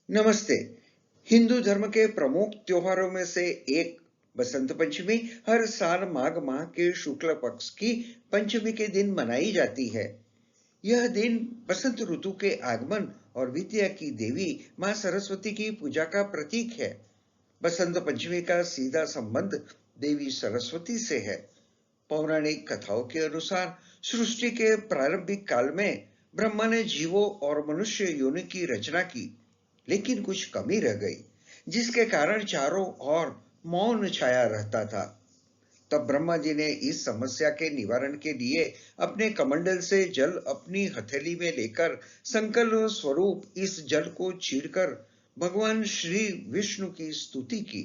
नमस्ते। हिंदू धर्म के प्रमुख त्योहारों में से एक बसंत पंचमी हर साल माघ माह के शुक्ल पक्ष की पंचमी के दिन मनाई जाती है। यह दिन बसंत ऋतु के आगमन और विद्या की देवी मां सरस्वती की पूजा का प्रतीक है। बसंत पंचमी का सीधा संबंध देवी सरस्वती से है। पौराणिक कथाओं के अनुसार सृष्टि के प्रारंभिक काल में ब्रह्मा ने जीवों और मनुष्य योनि की रचना की, लेकिन कुछ कमी रह गई, जिसके कारण चारों ओर मौन छाया रहता था। तब ब्रह्मा जी ने इस समस्या के निवारण के लिए अपने कमंडल से जल अपनी हथेली में लेकर संकल्प स्वरूप इस जल को चीरकर भगवान श्री विष्णु की स्तुति की।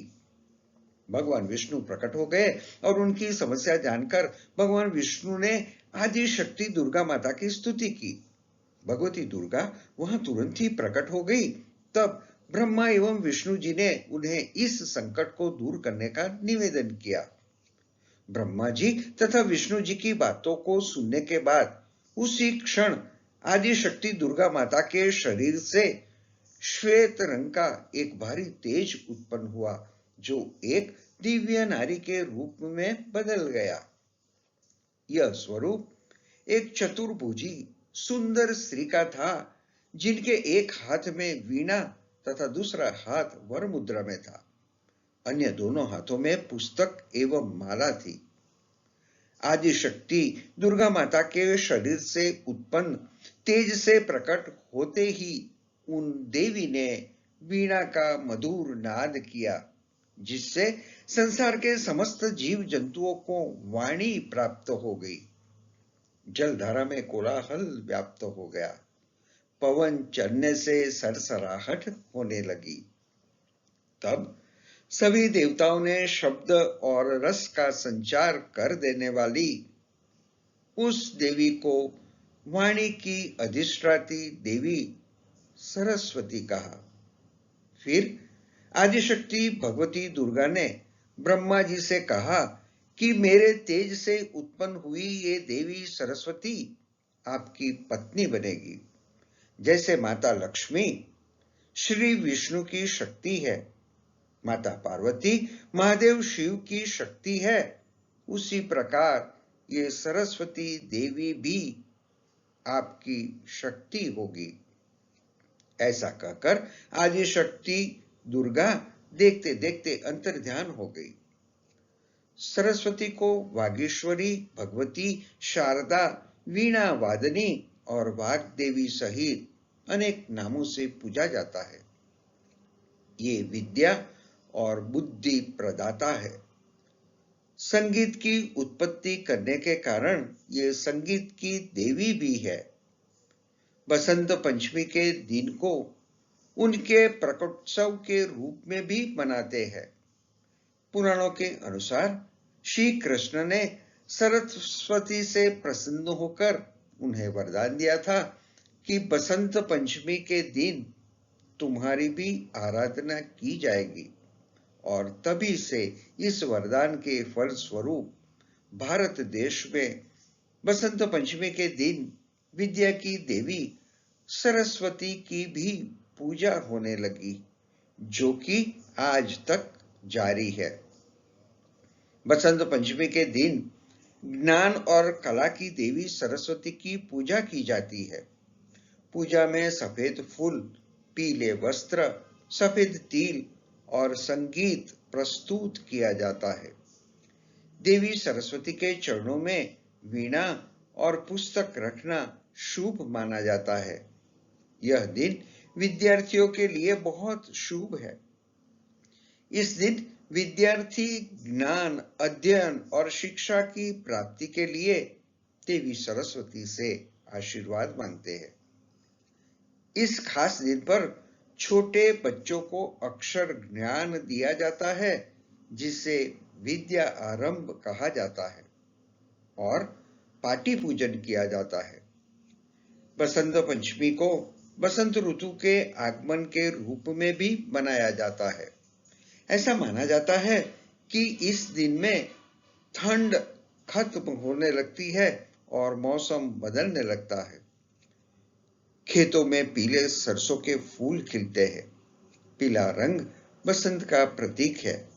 भगवान विष्णु प्रकट हो गए और उनकी समस्या जानकर भगवान विष्णु ने आदि शक्ति दुर्गा माता की स्तुति की। भगवती दुर्गा वहां तुरंत ही प्रकट हो गई। तब ब्रह्मा एवं विष्णु जी ने उन्हें इस संकट को दूर करने का निवेदन किया। ब्रह्मा जी तथा विष्णु जी की बातों को सुनने के बाद उसी क्षण आदि शक्ति दुर्गा माता के शरीर से श्वेत रंग का एक भारी तेज उत्पन्न हुआ, जो एक दिव्य नारी के रूप में बदल गया। यह स्वरूप एक चतुर्भुजी सुंदर स्त्री का था, जिनके एक हाथ में वीणा तथा दूसरा हाथ वर मुद्रा में था। अन्य दोनों हाथों में पुस्तक एवं माला थी। आदि शक्ति दुर्गा माता के शरीर से उत्पन्न तेज से प्रकट होते ही उन देवी ने वीणा का मधुर नाद किया, जिससे संसार के समस्त जीव जंतुओं को वाणी प्राप्त हो गई। जलधारा में कोलाहल व्याप्त हो गया। पवन चलने से सरसराहट होने लगी। तब सभी देवताओं ने शब्द और रस का संचार कर देने वाली उस देवी को वाणी की अधिष्ठात्री देवी सरस्वती कहा। फिर आदिशक्ति भगवती दुर्गा ने ब्रह्मा जी से कहा कि मेरे तेज से उत्पन्न हुई ये देवी सरस्वती आपकी पत्नी बनेगी। जैसे माता लक्ष्मी श्री विष्णु की शक्ति है, माता पार्वती महादेव शिव की शक्ति है, उसी प्रकार ये सरस्वती देवी भी आपकी शक्ति होगी। ऐसा कहकर आदि शक्ति दुर्गा देखते देखते अंतर्ध्यान हो गई। सरस्वती को वागीश्वरी, भगवती, शारदा, वीणा वादनी और वाग देवी सहित अनेक नामों से पूजा जाता है। ये विद्या और बुद्धि प्रदाता है। संगीत की उत्पत्ति करने के कारण ये संगीत की देवी भी है। बसंत पंचमी के दिन को उनके प्रकटोत्सव के रूप में भी मनाते हैं। पुराणों के अनुसार श्री कृष्ण ने सरस्वती से प्रसन्न होकर उन्हें वरदान दिया था कि बसंत पंचमी के दिन तुम्हारी भी आराधना की जाएगी, और तभी से इस वरदान के फल स्वरूप भारत देश में बसंत पंचमी के दिन विद्या की देवी सरस्वती की भी पूजा होने लगी, जो कि आज तक जारी है। बसंत पंचमी के दिन ज्ञान और कला की देवी सरस्वती की पूजा की जाती है। पूजा में सफेद फूल, पीले वस्त्र, सफेद तिल और संगीत प्रस्तुत किया जाता है। देवी सरस्वती के चरणों में वीणा और पुस्तक रखना शुभ माना जाता है। यह दिन विद्यार्थियों के लिए बहुत शुभ है। इस दिन विद्यार्थी ज्ञान, अध्ययन और शिक्षा की प्राप्ति के लिए देवी सरस्वती से आशीर्वाद मांगते हैं। इस खास दिन पर छोटे बच्चों को अक्षर ज्ञान दिया जाता है, जिसे विद्या आरंभ कहा जाता है, और पाटी पूजन किया जाता है। बसंत पंचमी को बसंत ऋतु के आगमन के रूप में भी मनाया जाता है। ऐसा माना जाता है कि इस दिन में ठंड खत्म होने लगती है और मौसम बदलने लगता है। खेतों में पीले सरसों के फूल खिलते हैं। पीला रंग बसंत का प्रतीक है।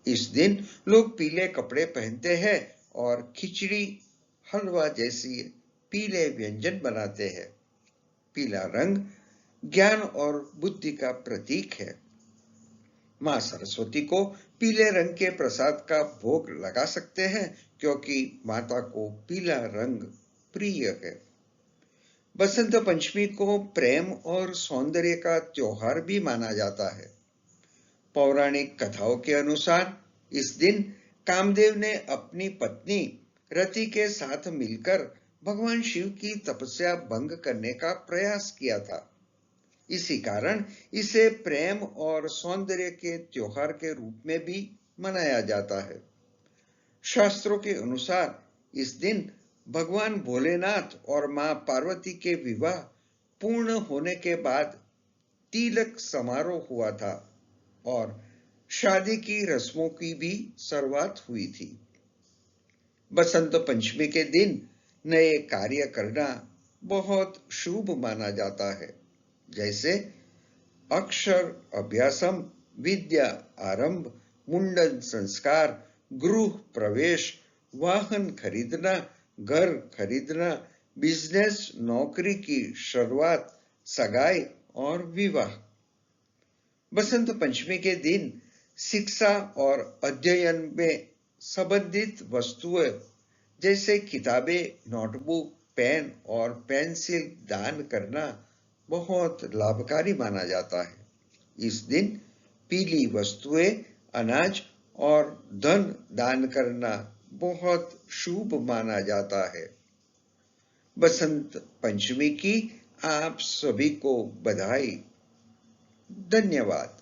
इस दिन लोग पीले कपड़े पहनते हैं और खिचड़ी, हलवा जैसी पीले व्यंजन बनाते हैं। पीला रंग ज्ञान और बुद्धि का प्रतीक है। मां सरस्वती को पीले रंग के प्रसाद का भोग लगा सकते हैं क्योंकि माता को पीला रंग प्रिय है। बसंत पंचमी को प्रेम और सौंदर्य का त्योहार भी माना जाता है। पौराणिक कथाओं के अनुसार इस दिन कामदेव ने अपनी पत्नी रति के साथ मिलकर भगवान शिव की तपस्या भंग करने का प्रयास किया था। इसी कारण इसे प्रेम और सौंदर्य के त्योहार के रूप में भी मनाया जाता है। शास्त्रों के अनुसार इस दिन भगवान भोलेनाथ और मां पार्वती के विवाह पूर्ण होने के बाद तिलक समारोह हुआ था और शादी की रस्मों की भी शुरुआत हुई थी। बसंत पंचमी के दिन नए कार्य करना बहुत शुभ माना जाता है, जैसे अक्षर अभ्यासम, विद्या आरंभ, मुंडन संस्कार, गृह प्रवेश, वाहन खरीदना, घर खरीदना, बिजनेस नौकरी की शुरुआत, सगाई और विवाह। बसंत पंचमी के दिन शिक्षा और अध्ययन में संबंधित वस्तुएं जैसे किताबें, नोटबुक, पेन और पेंसिल दान करना बहुत लाभकारी माना जाता है। इस दिन पीली वस्तुएं, अनाज और धन दान करना बहुत शुभ माना जाता है। बसंत पंचमी की आप सभी को बधाई। धन्यवाद।